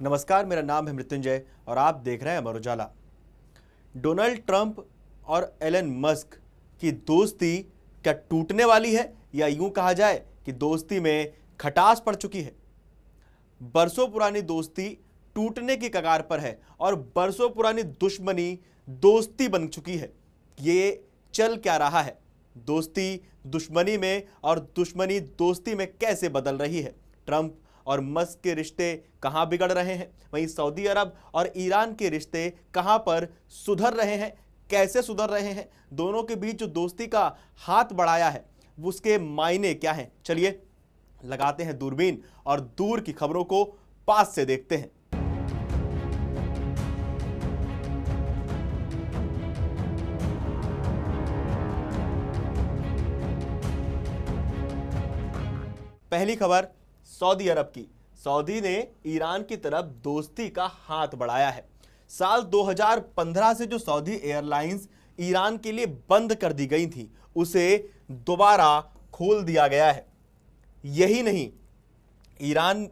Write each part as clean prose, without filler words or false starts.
नमस्कार, मेरा नाम है मृत्युंजय और आप देख रहे हैं अमर उजाला। डोनाल्ड ट्रंप और एलन मस्क की दोस्ती क्या टूटने वाली है या यूं कहा जाए कि दोस्ती में खटास पड़ चुकी है। बरसों पुरानी दोस्ती टूटने की कगार पर है और बरसों पुरानी दुश्मनी दोस्ती बन चुकी है। ये चल क्या रहा है? दोस्ती दुश्मनी में और दुश्मनी दोस्ती में कैसे बदल रही है? ट्रंप और मस्क के रिश्ते कहां बिगड़ रहे हैं? वहीं सऊदी अरब और ईरान के रिश्ते कहां पर सुधर रहे हैं? कैसे सुधर रहे हैं? दोनों के बीच जो दोस्ती का हाथ बढ़ाया है उसके मायने क्या हैं? चलिए लगाते हैं दूरबीन और दूर की खबरों को पास से देखते हैं। पहली खबर सऊदी अरब की। सऊदी ने ईरान की तरफ दोस्ती का हाथ बढ़ाया है। साल 2015 से जो सऊदी एयरलाइंस ईरान के लिए बंद कर दी गई थी उसे दोबारा खोल दिया गया है। यही नहीं, ईरान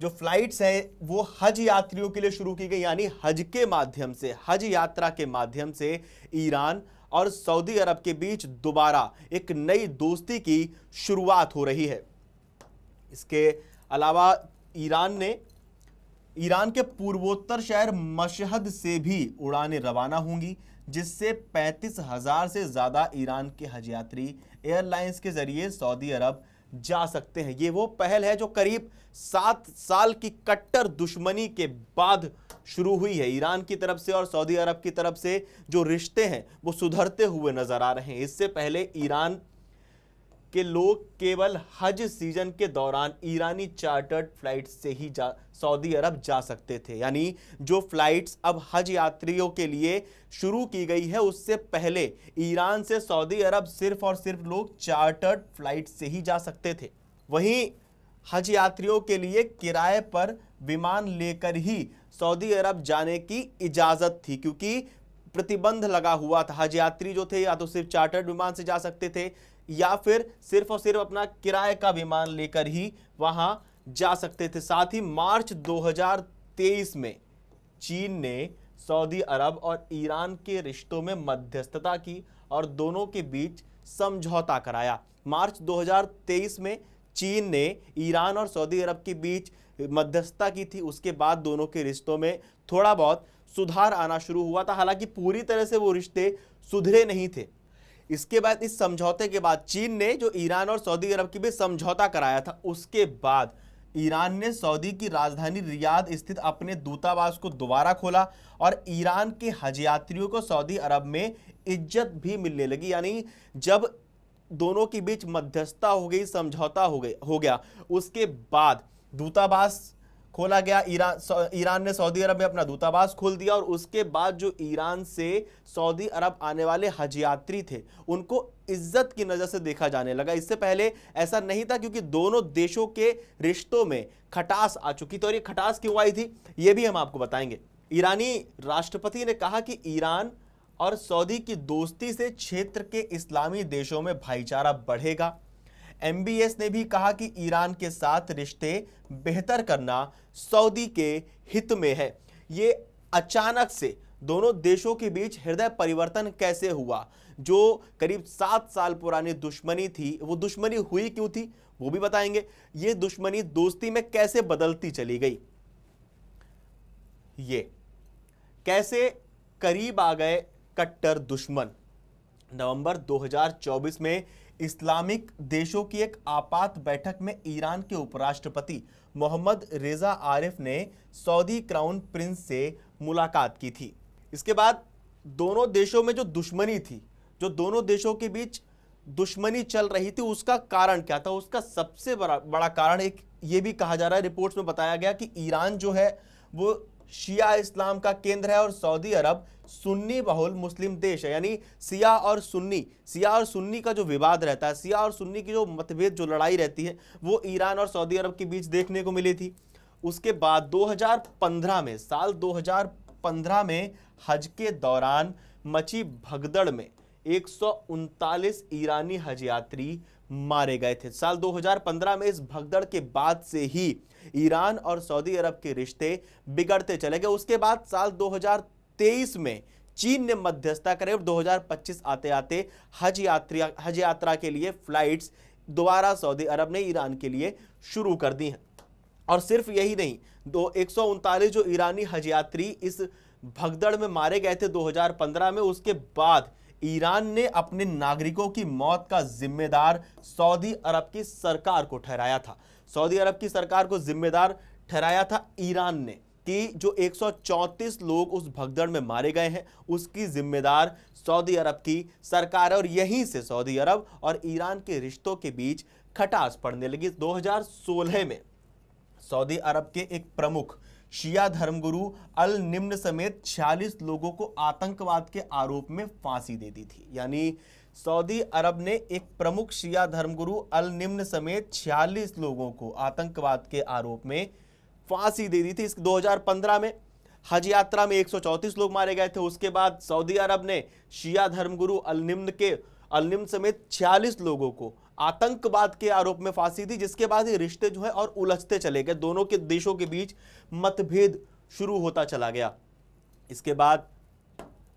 जो फ्लाइट्स है वो हज यात्रियों के लिए शुरू की गई, यानी हज के माध्यम से, हज यात्रा के माध्यम से ईरान और सऊदी अरब के बीच दोबारा एक नई दोस्ती की शुरुआत हो रही है। इसके अलावा ईरान के पूर्वोत्तर शहर मशहद से भी उड़ानें रवाना होंगी, जिससे 35,000 से ज़्यादा ईरान के हज यात्री एयरलाइंस के जरिए सऊदी अरब जा सकते हैं। ये वो पहल है जो करीब 7 साल की कट्टर दुश्मनी के बाद शुरू हुई है। ईरान की तरफ से और सऊदी अरब की तरफ से जो रिश्ते हैं वो सुधरते हुए नजर आ रहे हैं। इससे पहले ईरान के लोग केवल हज सीजन के दौरान ईरानी चार्टर्ड फ्लाइट से ही सऊदी अरब जा सकते थे, यानी जो फ्लाइट्स अब हज यात्रियों के लिए शुरू की गई है उससे पहले ईरान से सऊदी अरब सिर्फ और सिर्फ लोग चार्टर्ड फ्लाइट से ही जा सकते थे। वहीं हज यात्रियों के लिए किराए पर विमान लेकर ही सऊदी अरब जाने की इजाज़त थी, क्योंकि प्रतिबंध लगा हुआ था। हज यात्री जो थे या तो सिर्फ चार्टर्ड विमान से जा सकते थे या फिर सिर्फ और सिर्फ अपना किराए का विमान लेकर ही वहां जा सकते थे। साथ ही मार्च 2023 में चीन ने सऊदी अरब और ईरान के रिश्तों में मध्यस्थता की और दोनों के बीच समझौता कराया। मार्च 2023 में चीन ने ईरान और सऊदी अरब के बीच मध्यस्थता की थी। उसके बाद दोनों के रिश्तों में थोड़ा बहुत सुधार आना शुरू हुआ था, हालांकि पूरी तरह से वो रिश्ते सुधरे नहीं थे। इसके बाद इस समझौते के बाद चीन ने जो ईरान और सऊदी अरब के बीच समझौता कराया था, उसके बाद ईरान ने सऊदी की राजधानी रियाद स्थित अपने दूतावास को दोबारा खोला और ईरान के हज यात्रियों को सऊदी अरब में इज्जत भी मिलने लगी। यानी जब दोनों के बीच मध्यस्थता हो गई, समझौता हो गया, उसके बाद दूतावास खोला गया। ईरान ने सऊदी अरब में अपना दूतावास खोल दिया और उसके बाद जो ईरान से सऊदी अरब आने वाले हज यात्री थे उनको इज्जत की नज़र से देखा जाने लगा। इससे पहले ऐसा नहीं था, क्योंकि दोनों देशों के रिश्तों में खटास आ चुकी थी। और ये खटास क्यों आई थी ये भी हम आपको बताएंगे। ईरानी राष्ट्रपति ने कहा कि ईरान और सऊदी की दोस्ती से क्षेत्र के इस्लामी देशों में भाईचारा बढ़ेगा। MBS ने भी कहा कि ईरान के साथ रिश्ते बेहतर करना सऊदी के हित में है। ये अचानक से दोनों देशों के बीच हृदय परिवर्तन कैसे हुआ? जो करीब 7 साल पुरानी दुश्मनी थी, वो दुश्मनी हुई क्यों थी वो भी बताएंगे। ये दुश्मनी दोस्ती में कैसे बदलती चली गई, ये कैसे करीब आ गए कट्टर दुश्मन। नवंबर 2024 में इस्लामिक देशों की एक आपात बैठक में ईरान के उपराष्ट्रपति मोहम्मद रेजा आरिफ ने सऊदी क्राउन प्रिंस से मुलाकात की थी। इसके बाद दोनों देशों में जो दुश्मनी थी, जो दोनों देशों के बीच दुश्मनी चल रही थी, उसका कारण क्या था? उसका सबसे बड़ा कारण एक ये भी कहा जा रहा है, रिपोर्ट्स में बताया गया कि ईरान जो है वो शिया इस्लाम का केंद्र है और सऊदी अरब सुन्नी बहुल मुस्लिम देश है। यानी शिया और सुन्नी का जो विवाद रहता है, शिया और सुन्नी की जो मतभेद, जो लड़ाई रहती है, वो ईरान और सऊदी अरब के बीच देखने को मिली थी। उसके बाद 2015 में, साल 2015 में हज के दौरान मची भगदड़ में 139 ईरानी हज यात्री मारे गए थे। साल 2015 में इस भगदड़ के बाद से ही ईरान और सऊदी अरब के रिश्ते बिगड़ते चले गए। उसके बाद साल 2023 में चीन ने मध्यस्थता करे और 2025 आते आते हज यात्रा के लिए फ्लाइट्स दोबारा सऊदी अरब ने ईरान के लिए शुरू कर दी हैं। और सिर्फ यही नहीं, 139 जो ईरानी हज यात्री इस भगदड़ में मारे गए थे 2015 में, उसके बाद ईरान ने अपने नागरिकों की मौत का जिम्मेदार सऊदी अरब की सरकार को ठहराया था। सऊदी अरब की सरकार को जिम्मेदार ठहराया था ईरान ने कि जो 134 लोग उस भगदड़ में मारे गए हैं उसकी जिम्मेदार सऊदी अरब की सरकार है। और यहीं से सऊदी अरब और ईरान के रिश्तों के बीच खटास पड़ने लगी। 2016 में सऊदी अरब के एक प्रमुख शिया धर्मगुरु अल निम्न समेत 46 लोगों को आतंकवाद के आरोप में फांसी दे दी थी। यानी सऊदी अरब ने एक प्रमुख शिया धर्मगुरु अल निम्न समेत 46 लोगों को आतंकवाद के आरोप में फांसी दे दी थी। इस 2015 में हज यात्रा में 134 लोग मारे गए थे। उसके बाद सऊदी अरब ने शिया धर्मगुरु अल निम्न समेत 46 लोगों को आतंकवाद के आरोप में फांसी दी, जिसके बाद ये रिश्ते जो है और उलझते चले गए। दोनों के देशों के बीच मतभेद शुरू होता चला गया। इसके बाद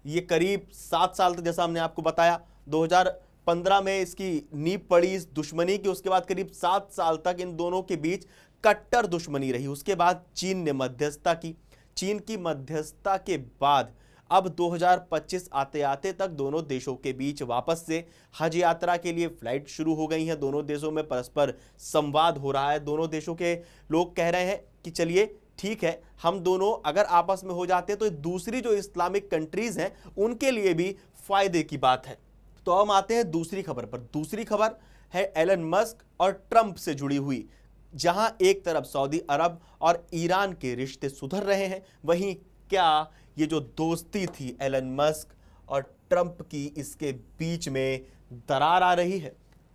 ये करीब 7 साल तक, जैसा हमने आपको बताया, 2015 में इसकी नींव पड़ी इस दुश्मनी की। उसके बाद करीब 7 साल तक इन दोनों के बीच कट्टर दुश्मनी रही। उसके बाद चीन ने मध्यस्थता की। चीन की मध्यस्थता के बाद अब 2025 आते आते तक दोनों देशों के बीच वापस से हज यात्रा के लिए फ्लाइट शुरू हो गई हैं। दोनों देशों में परस्पर संवाद हो रहा है। दोनों देशों के लोग कह रहे हैं कि चलिए ठीक है, हम दोनों अगर आपस में हो जाते हैं तो दूसरी जो इस्लामिक कंट्रीज हैं उनके लिए भी फायदे की बात है। तो हम आते हैं दूसरी खबर पर। दूसरी खबर है एलन मस्क और ट्रंप से जुड़ी हुई, जहां एक तरफ सऊदी अरब और ईरान के रिश्ते सुधर रहे हैं, वहीं क्या ये जो दोस्ती थी एलन मस्क और ट्रंप की, इसके बीच में दरार आ रही है।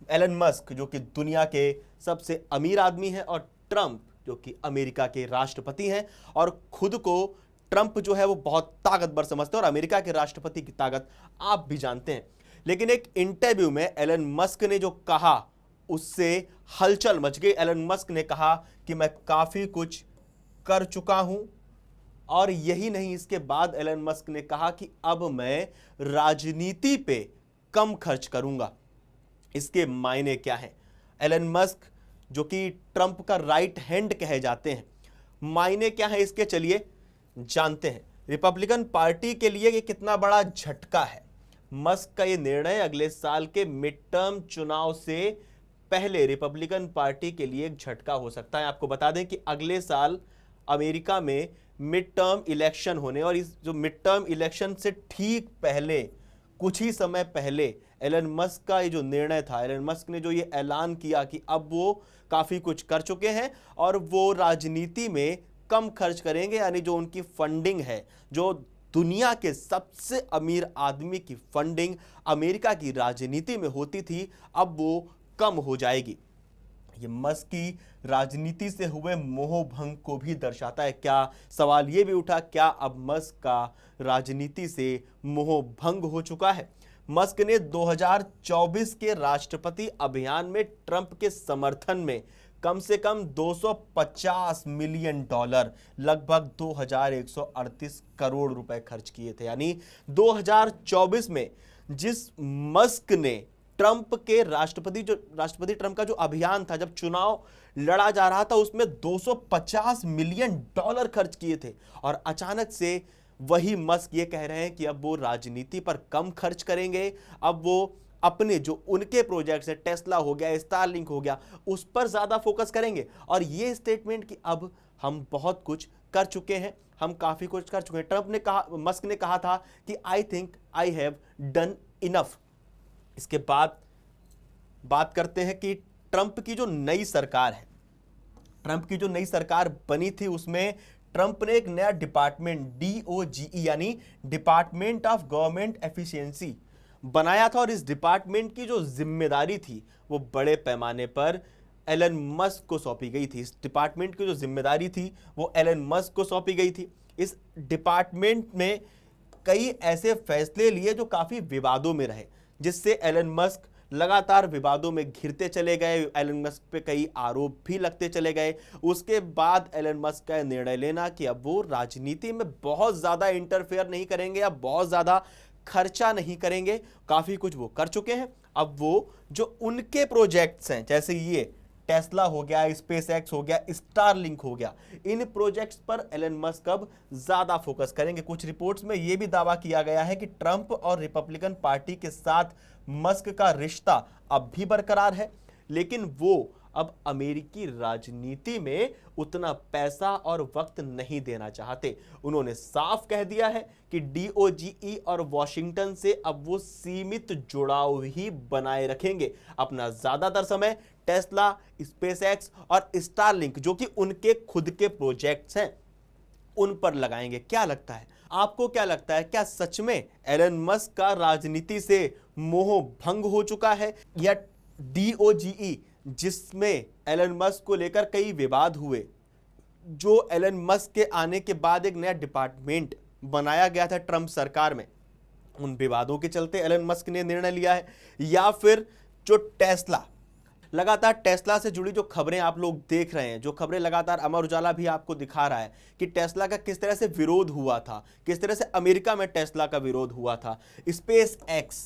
एलन मस्क जो कि दुनिया के सबसे अमीर आदमी है और ट्रंप जो कि अमेरिका के राष्ट्रपति हैं, और खुद को ट्रंप जो है वो बहुत ताकतवर समझते हैं और अमेरिका के राष्ट्रपति की ताकत आप भी जानते हैं। लेकिन एक इंटरव्यू में एलन मस्क ने जो कहा उससे हलचल मच गई। एलन मस्क ने कहा कि मैं काफी कुछ कर चुका हूं, और यही नहीं, इसके बाद एलन मस्क ने कहा कि अब मैं राजनीति पे कम खर्च करूंगा। इसके मायने क्या हैं? एलन मस्क जो कि ट्रंप का राइट हैंड कहे जाते हैं, मायने क्या है इसके, चलिए जानते हैं। रिपब्लिकन पार्टी के लिए ये कितना बड़ा झटका है। मस्क का ये निर्णय अगले साल के मिड टर्म चुनाव से पहले रिपब्लिकन पार्टी के लिए एक झटका हो सकता है। आपको बता दें कि अगले साल अमेरिका में मिड टर्म इलेक्शन होने, और इस जो मिड टर्म इलेक्शन से ठीक पहले, कुछ ही समय पहले एलन मस्क का ये जो निर्णय था, एलन मस्क ने जो ये ऐलान किया कि अब वो काफ़ी कुछ कर चुके हैं और वो राजनीति में कम खर्च करेंगे। यानी जो उनकी फंडिंग है, जो दुनिया के सबसे अमीर आदमी की फंडिंग अमेरिका की राजनीति में होती थी, अब वो कम हो जाएगी। ये मस्क की राजनीति से हुए मोह भंग को भी दर्शाता है। क्या सवाल ये भी उठा, क्या अब मस्क का राजनीति से मोह भंग हो चुका है? मस्क ने 2024 के राष्ट्रपति अभियान में ट्रंप के समर्थन में कम से कम $250 मिलियन, लगभग 2138 करोड़ रुपए खर्च किए थे। यानी 2024 में जिस मस्क ने ट्रंप के राष्ट्रपति ट्रंप का जो अभियान था, जब चुनाव लड़ा जा रहा था, उसमें $250 मिलियन खर्च किए थे, और अचानक से वही मस्क ये कह रहे हैं कि अब वो राजनीति पर कम खर्च करेंगे। अब वो अपने जो उनके प्रोजेक्ट्स है, टेस्ला हो गया, स्टारलिंक हो गया, उस पर ज्यादा फोकस करेंगे। और ये स्टेटमेंट कि अब हम बहुत कुछ कर चुके हैं, हम काफी कुछ कर चुके हैं। ट्रंप ने कहा, मस्क ने कहा था कि I think I have done enough. इसके बाद बात करते हैं कि ट्रंप की जो नई सरकार है, ट्रंप की जो नई सरकार बनी थी, उसमें ट्रंप ने एक नया डिपार्टमेंट DOGE यानी डिपार्टमेंट ऑफ गवर्नमेंट एफिशिएंसी बनाया था, और इस डिपार्टमेंट की जो जिम्मेदारी थी वो बड़े पैमाने पर एलन मस्क को सौंपी गई थी। इस डिपार्टमेंट की जो जिम्मेदारी थी वो एलन मस्क को सौंपी गई थी। इस डिपार्टमेंट में कई ऐसे फैसले लिए जो काफी विवादों में रहे, जिससे एलन मस्क लगातार विवादों में घिरते चले गए, एलन मस्क पे कई आरोप भी लगते चले गए। उसके बाद एलन मस्क का निर्णय लेना कि अब वो राजनीति में बहुत ज़्यादा इंटरफेयर नहीं करेंगे, अब बहुत ज़्यादा खर्चा नहीं करेंगे। काफ़ी कुछ वो कर चुके हैं। अब वो जो उनके प्रोजेक्ट्स हैं, जैसे ये टेस्ला हो गया, स्पेस एक्स हो गया, स्टारलिंक हो गया, इन प्रोजेक्ट्स पर एलन मस्क अब ज्यादा फोकस करेंगे। कुछ रिपोर्ट्स में यह भी दावा किया गया है कि ट्रंप और रिपब्लिकन पार्टी के साथ मस्क का रिश्ता अब भी बरकरार है, लेकिन वो अब अमेरिकी राजनीति में उतना पैसा और वक्त नहीं देना चाहते। उन्होंने साफ कह दिया है कि डीओजीई और वॉशिंगटन से अब वो सीमित जुड़ाव ही बनाए रखेंगे। अपना ज्यादातर समय टेस्ला, स्पेसएक्स और स्टारलिंक, जो कि उनके खुद के प्रोजेक्ट्स हैं, उन पर लगाएंगे। क्या लगता है आपको, क्या लगता है, क्या सच में एलन मस्क का राजनीति से मोह भंग हो चुका है, या डीओजीई जिसमें एलन मस्क को लेकर कई विवाद हुए, जो एलन मस्क के आने के बाद एक नया डिपार्टमेंट बनाया गया था ट्रंप सरकार में, उन विवादों के चलते एलन मस्क ने निर्णय लिया है, या फिर जो टेस्ला, लगातार टेस्ला से जुड़ी जो खबरें आप लोग देख रहे हैं, जो खबरें लगातार अमर उजाला भी आपको दिखा रहा है कि टेस्ला का किस तरह से विरोध हुआ था, किस तरह से अमेरिका में टेस्ला का विरोध हुआ था, स्पेस एक्स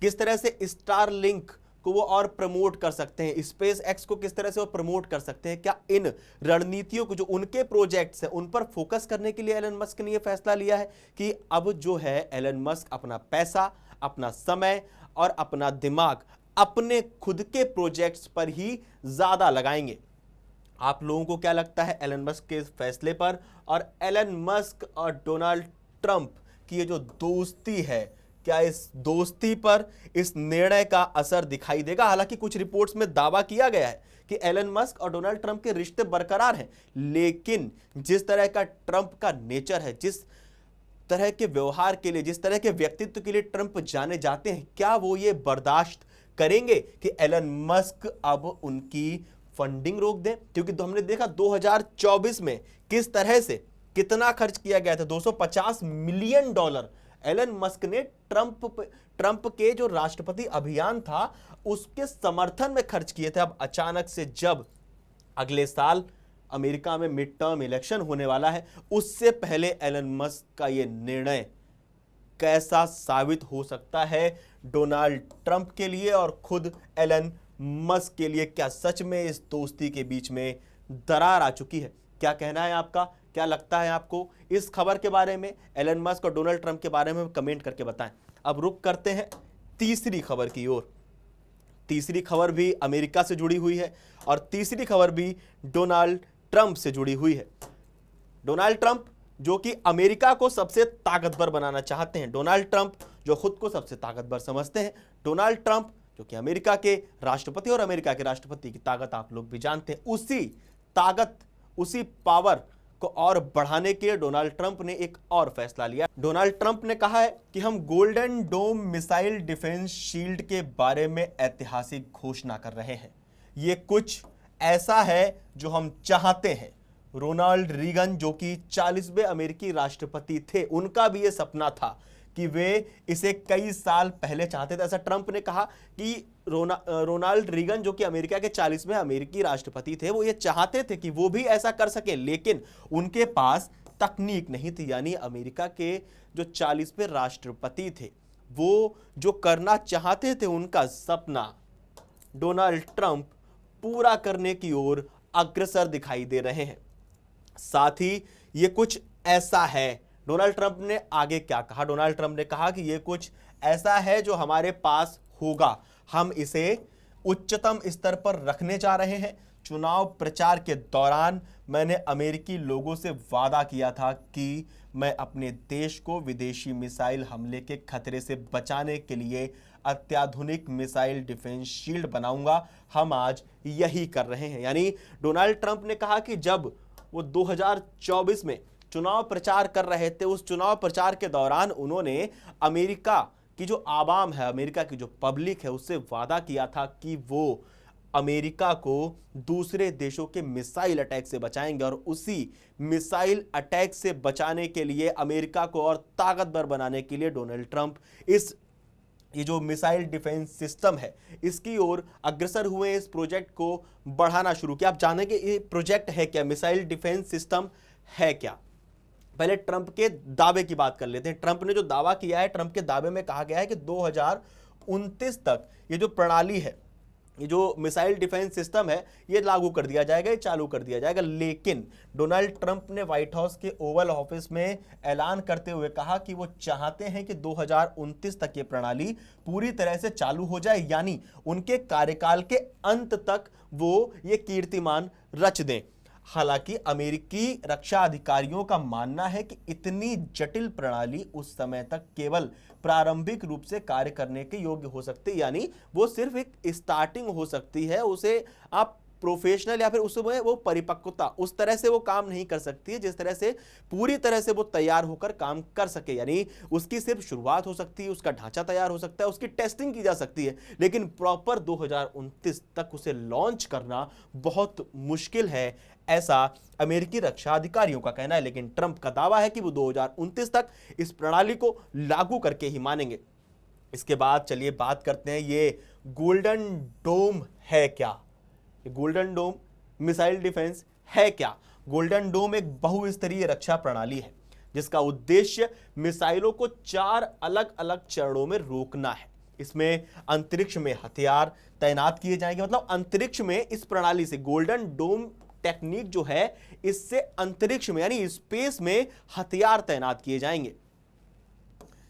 किस तरह से स्टारलिंक को वो और प्रमोट कर सकते हैं, स्पेस एक्स को किस तरह से वो प्रमोट कर सकते हैं। क्या इन रणनीतियों को, जो उनके प्रोजेक्ट्स हैं, उन पर फोकस करने के लिए एलन मस्क ने ये फैसला लिया है कि अब जो है एलन मस्क अपना पैसा, अपना समय और अपना दिमाग अपने खुद के प्रोजेक्ट्स पर ही ज्यादा लगाएंगे। आप लोगों को क्या लगता है एलन मस्क के फैसले पर, और एलन मस्क और डोनाल्ड ट्रंप की ये जो दोस्ती है, क्या इस दोस्ती पर इस निर्णय का असर दिखाई देगा? हालांकि कुछ रिपोर्ट्स में दावा किया गया है कि एलन मस्क और डोनाल्ड ट्रंप के रिश्ते बरकरार हैं, लेकिन जिस तरह का ट्रंप का नेचर है, जिस तरह के व्यवहार के लिए, जिस तरह के व्यक्तित्व के लिए ट्रंप जाने जाते हैं, क्या वो ये बर्दाश्त करेंगे कि एलन मस्क अब उनकी फंडिंग रोक दें? क्योंकि तो हमने देखा 2024 में किस तरह से कितना खर्च किया गया था, $250 मिलियन एलन मस्क ने ट्रंप के जो राष्ट्रपति अभियान था उसके समर्थन में खर्च किए थे। अब अचानक से जब अगले साल अमेरिका में मिड टर्म इलेक्शन होने वाला है, उससे पहले एलन मस्क का यह निर्णय कैसा साबित हो सकता है डोनाल्ड ट्रंप के लिए और खुद एलन मस्क के लिए? क्या सच में इस दोस्ती के बीच में दरार आ चुकी है? क्या कहना है आपका? क्या लगता है आपको इस खबर के बारे में, एलन मस्क और डोनाल्ड ट्रंप के बारे में? कमेंट करके बताएं। अब रुक करते हैं तीसरी खबर की ओर। तीसरी खबर भी अमेरिका से जुड़ी हुई है और तीसरी खबर भी डोनाल्ड ट्रंप से जुड़ी हुई है। डोनाल्ड ट्रंप जो कि अमेरिका को सबसे ताकतवर बनाना चाहते हैं, डोनाल्ड ट्रंप जो खुद को सबसे ताकतवर समझते हैं, डोनाल्ड ट्रंप जो कि अमेरिका के राष्ट्रपति, और अमेरिका के राष्ट्रपति की ताकत आप लोग भी जानते हैं, उसी ताकत, उसी पावर को और बढ़ाने के लिए डोनाल्ड ट्रंप ने एक और फैसला लिया। डोनाल्ड ट्रंप ने कहा है कि हम golden dome missile defence shield के बारे में ऐतिहासिक घोषणा कर रहे हैं। ये कुछ ऐसा है जो हम चाहते हैं। रोनाल्ड रीगन जो कि 40वें अमेरिकी राष्ट्रपति थे, उनका भी ये सपना था कि वे इसे कई साल पहले चाहते थे। ऐसा ट्रंप ने कहा कि रोनाल्ड रीगन जो कि अमेरिका के 40वें अमेरिकी राष्ट्रपति थे, वो ये चाहते थे कि वो भी ऐसा कर सके, लेकिन उनके पास तकनीक नहीं थी। यानी अमेरिका के जो 40वें राष्ट्रपति थे, वो जो करना चाहते थे, उनका सपना डोनाल्ड ट्रंप पूरा करने की ओर अग्रसर दिखाई दे रहे हैं। साथ ही ये कुछ ऐसा है, डोनाल्ड ट्रंप ने आगे क्या कहा? डोनाल्ड ट्रंप ने कहा कि ये कुछ ऐसा है जो हमारे पास होगा, हम इसे उच्चतम स्तर पर रखने जा रहे हैं। चुनाव प्रचार के दौरान मैंने अमेरिकी लोगों से वादा किया था कि मैं अपने देश को विदेशी मिसाइल हमले के खतरे से बचाने के लिए अत्याधुनिक मिसाइल डिफेंस शील्ड बनाऊंगा। हम आज यही कर रहे हैं। यानी डोनाल्ड ट्रंप ने कहा कि जब वो 2024 में चुनाव प्रचार कर रहे थे, उस चुनाव प्रचार के दौरान उन्होंने अमेरिका की जो आवाम है, अमेरिका की जो पब्लिक है, उससे वादा किया था कि वो अमेरिका को दूसरे देशों के मिसाइल अटैक से बचाएंगे, और उसी मिसाइल अटैक से बचाने के लिए, अमेरिका को और ताकतवर बनाने के लिए डोनाल्ड ट्रंप इस ये जो मिसाइल डिफेंस सिस्टम है इसकी ओर अग्रसर हुए, इस प्रोजेक्ट को बढ़ाना शुरू किया। आप जानें कि ये प्रोजेक्ट है क्या, मिसाइल डिफेंस सिस्टम है क्या। पहले ट्रंप के दावे की बात कर लेते हैं। ट्रंप ने जो दावा किया है, ट्रंप के दावे में कहा गया है कि 2029 तक ये जो प्रणाली है, ये जो मिसाइल डिफेंस सिस्टम है, ये लागू कर दिया जाएगा, ये चालू कर दिया जाएगा। लेकिन डोनाल्ड ट्रंप ने व्हाइट हाउस के ओवल ऑफिस में ऐलान करते हुए कहा कि वो चाहते हैं कि 2029 तक ये प्रणाली पूरी तरह से चालू हो जाए, यानी उनके कार्यकाल के अंत तक वो ये कीर्तिमान रच दें। हालांकि अमेरिकी रक्षा अधिकारियों का मानना है कि इतनी जटिल प्रणाली उस समय तक केवल प्रारंभिक रूप से कार्य करने के योग्य हो सकती है, यानी वो सिर्फ एक स्टार्टिंग हो सकती है, उसे आप प्रोफेशनल या फिर उसमें वो परिपक्वता उस तरह से वो काम नहीं कर सकती है जिस तरह से पूरी तरह से वो तैयार होकर काम कर सके। यानी उसकी सिर्फ शुरुआत हो सकती है, उसका ढांचा तैयार हो सकता है, उसकी टेस्टिंग की जा सकती है, लेकिन प्रॉपर 2029 तक उसे लॉन्च करना बहुत मुश्किल है, ऐसा अमेरिकी रक्षा अधिकारियों का कहना है। लेकिन ट्रंप का दावा है कि वो 2029 तक इस प्रणाली को लागू करके ही मानेंगे। इसके बाद चलिए बात करते हैं, ये गोल्डन डोम है क्या। गोल्डन डोम मिसाइल डिफेंस है क्या। गोल्डन डोम एक बहुस्तरीय रक्षा प्रणाली है जिसका उद्देश्य मिसाइलों को 4 अलग अलग चरणों में रोकना है। इसमें अंतरिक्ष में हथियार तैनात किए जाएंगे, मतलब अंतरिक्ष में इस प्रणाली से गोल्डन डोम टेक्निक जो है, इससे अंतरिक्ष में यानी स्पेस में हथियार तैनात किए जाएंगे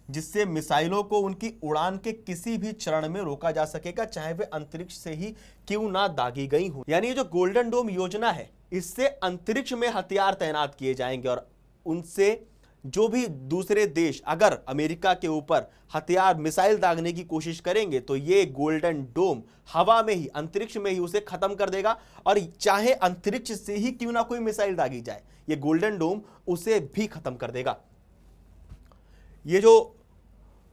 जिससे मिसाइलों को उनकी उड़ान के किसी भी चरण में रोका जा सकेगा, चाहे वे अंतरिक्ष से ही क्यों ना दागी गई हो। यानी ये जो गोल्डन डोम योजना है, इससे अंतरिक्ष में हथियार तैनात किए जाएंगे और उनसे जो भी दूसरे देश अगर अमेरिका के ऊपर हथियार मिसाइल दागने की कोशिश करेंगे तो ये गोल्डन डोम हवा में ही, अंतरिक्ष में ही उसे खत्म कर देगा, और चाहे अंतरिक्ष से ही क्यों ना कोई मिसाइल दागी जाए, ये गोल्डन डोम उसे भी खत्म कर देगा। ये जो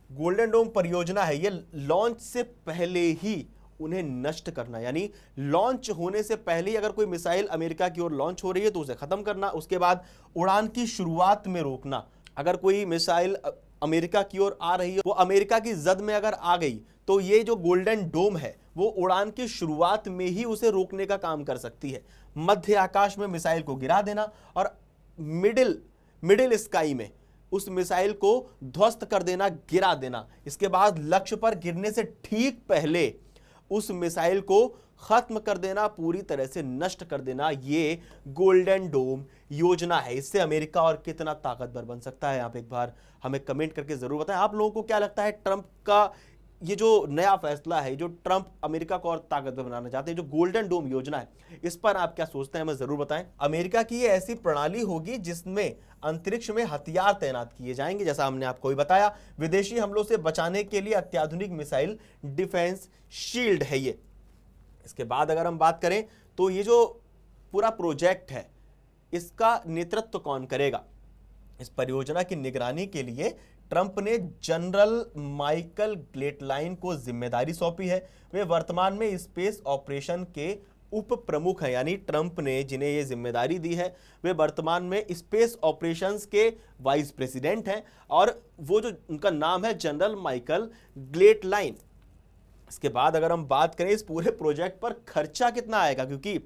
गोल्डन डोम परियोजना है, ये लॉन्च से पहले ही उन्हें नष्ट करना, यानी लॉन्च होने से पहले ही अगर कोई मिसाइल अमेरिका की ओर लॉन्च हो रही है तो उसे खत्म करना, उसके बाद उड़ान की शुरुआत में रोकना। अगर कोई मिसाइल अमेरिका की ओर आ रही है, वो अमेरिका की जद में अगर आ गई तो ये जो गोल्डन डोम है वो उड़ान की शुरुआत में ही उसे रोकने का काम कर सकती है। मध्य आकाश में मिसाइल को गिरा देना और मिडिल स्काई में उस मिसाइल को ध्वस्त कर देना, गिरा देना। इसके बाद लक्ष्य पर गिरने से ठीक पहले उस मिसाइल को खत्म कर देना, पूरी तरह से नष्ट कर देना, ये गोल्डन डोम योजना है। इससे अमेरिका और कितना ताकतवर बन सकता है, आप एक बार हमें कमेंट करके जरूर बताएं। आप लोगों को क्या लगता है, ट्रंप का ये जो नया फैसला है, जो ट्रंप अमेरिका को और ताकतवर बनाना चाहते हैं, जो गोल्डन डोम योजना है, इस पर आप क्या सोचते हैं, हमें जरूर बताएं। अमेरिका की ये ऐसी प्रणाली होगी जिसमें अंतरिक्ष में हथियार तैनात किए जाएंगे, जैसा हमने आपको भी बताया। विदेशी हमलों से बचाने के लिए अत्याधुनिक मिसाइल डिफेंस शील्ड है ये। इसके बाद अगर हम बात करें तो ये जो पूरा प्रोजेक्ट है, इसका नेतृत्व कौन करेगा। इस परियोजना की निगरानी के लिए ट्रंप ने जनरल माइकल ग्लेटलाइन को जिम्मेदारी सौंपी है। वे वर्तमान में स्पेस ऑपरेशन के उप प्रमुख हैं, यानी ट्रंप ने जिन्हें ये जिम्मेदारी दी है वे वर्तमान में स्पेस ऑपरेशंस के वाइस प्रेसिडेंट हैं, और वो जो उनका नाम है जनरल माइकल ग्लेटलाइन। इसके बाद अगर हम बात करें इस पूरे प्रोजेक्ट पर खर्चा कितना आएगा, क्योंकि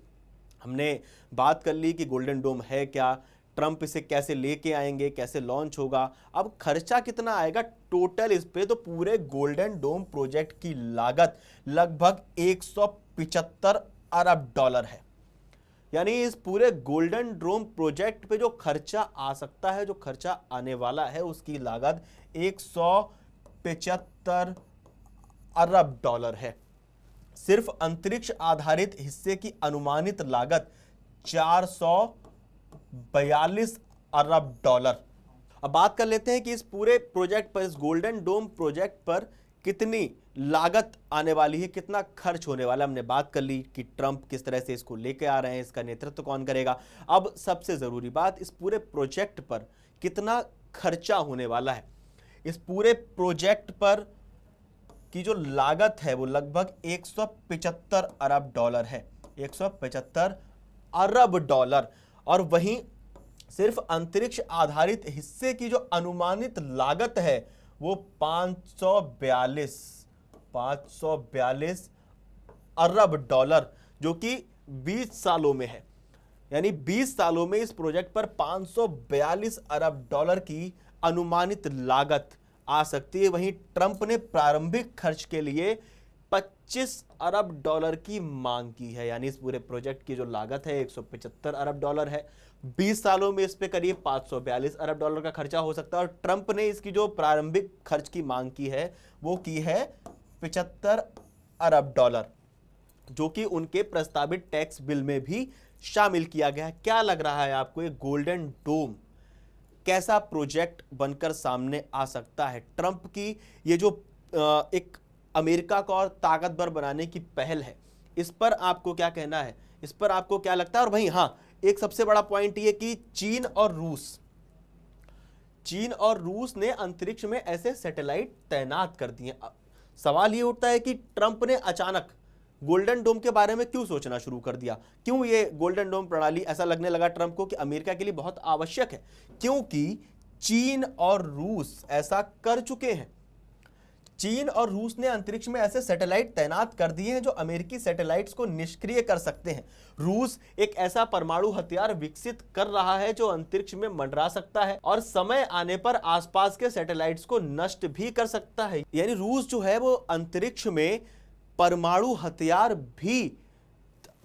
हमने बात कर ली कि गोल्डन डोम है क्या, ट्रंप इसे कैसे लेके आएंगे, कैसे लॉन्च होगा, अब खर्चा कितना आएगा टोटल इस पे। तो पूरे गोल्डन डोम प्रोजेक्ट की लागत लगभग 175 अरब डॉलर है। यानी इस पूरे गोल्डन डोम प्रोजेक्ट पे जो खर्चा आ सकता है, जो खर्चा आने वाला है, उसकी लागत 175 अरब डॉलर है। सिर्फ अंतरिक्ष आधारित हिस्से की अनुमानित लागत 442 अरब डॉलर। अब बात कर लेते हैं कि इस पूरे प्रोजेक्ट पर, इस गोल्डन डोम प्रोजेक्ट पर कितनी लागत आने वाली है, कितना खर्च होने वाला है। हमने बात कर ली कि ट्रंप किस तरह से इसको लेके आ रहे हैं, इसका नेतृत्व कौन करेगा। अब सबसे जरूरी बात, इस पूरे प्रोजेक्ट पर कितना खर्चा होने वाला है। इस पूरे प्रोजेक्ट पर की जो लागत है वो लगभग 175 अरब डॉलर है, 175 अरब डॉलर। और वहीं सिर्फ अंतरिक्ष आधारित हिस्से की जो अनुमानित लागत है वो 542 542 अरब डॉलर, जो कि 20 सालों में है। यानी 20 सालों में इस प्रोजेक्ट पर 542 अरब डॉलर की अनुमानित लागत आ सकती है। वहीं ट्रंप ने प्रारंभिक खर्च के लिए 25 अरब डॉलर की मांग की है। यानी इस पूरे प्रोजेक्ट की जो लागत है 175 अरब डॉलर है। 20 सालों में इस पे करीब 542 अरब डॉलर का खर्चा हो सकता है। और ट्रंप ने इसकी जो प्रारंभिक खर्च की मांग की है वो की है 75 अरब डॉलर, जो कि उनके प्रस्तावित टैक्स बिल में भी शामिल किया गया है। क्या लग रहा है आपको, ये गोल्डन डोम कैसा प्रोजेक्ट बनकर सामने आ सकता है? ट्रंप की ये जो एक अमेरिका को और ताकतवर बनाने की पहल है, इस पर आपको क्या कहना है? इस पर आपको क्या लगता है? और वहीं हाँ, एक सबसे बड़ा पॉइंट ये कि चीन और रूस ने अंतरिक्ष में ऐसे सैटेलाइट तैनात कर दिए। सवाल ये उठता है कि ट्रंप ने अचानक गोल्डन डोम के बारे में क्यों सोचना शुरू कर दिया? क्यों ये गोल्डन डोम प्रणाली ऐसा लगने लगा ट्रंप को कि अमेरिका के लिए बहुत आवश्यक है? क्योंकि चीन और रूस ऐसा कर चुके हैं। चीन और रूस ने अंतरिक्ष में ऐसे सैटेलाइट तैनात कर दिए हैं जो अमेरिकी सैटेलाइट्स को निष्क्रिय कर सकते हैं। रूस एक ऐसा परमाणु हथियार विकसित कर रहा है जो अंतरिक्ष में मंडरा सकता है और समय आने पर आसपास के सैटेलाइट्स को नष्ट भी कर सकता है। यानी रूस जो है वो अंतरिक्ष में परमाणु हथियार भी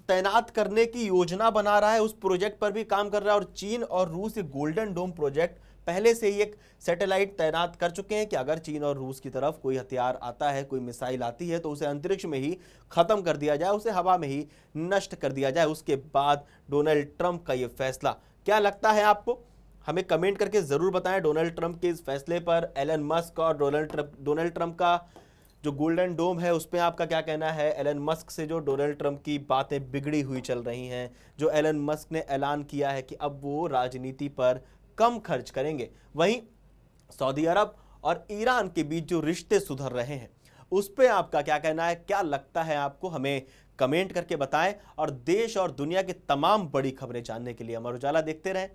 तैनात करने की योजना बना रहा है, उस प्रोजेक्ट पर भी काम कर रहा है। और चीन और रूस ये गोल्डन डोम प्रोजेक्ट पहले से ही एक सैटेलाइट तैनात कर चुके हैं कि अगर चीन और रूस की तरफ कोई हथियार आता है, कोई मिसाइल आती है, तो उसे अंतरिक्ष में ही खत्म कर दिया जाए, उसे हवा में ही नष्ट कर दिया जाए। उसके बाद डोनाल्ड ट्रंप का ये फैसला क्या लगता है आपको? हमें कमेंट करके जरूर बताएं डोनाल्ड ट्रंप के इस फैसले पर। एलन मस्क और डोनाल्ड ट्रंप का जो गोल्डन डोम है उस पर आपका क्या कहना है? एलन मस्क से जो डोनाल्ड ट्रंप की बातें बिगड़ी हुई चल रही हैं, जो एलन मस्क ने ऐलान किया है कि अब वो राजनीति पर कम खर्च करेंगे, वहीं सऊदी अरब और ईरान के बीच जो रिश्ते सुधर रहे हैं उस पे आपका क्या कहना है? क्या लगता है आपको? हमें कमेंट करके बताएं। और देश और दुनिया की तमाम बड़ी खबरें जानने के लिए अमर उजाला देखते रहें।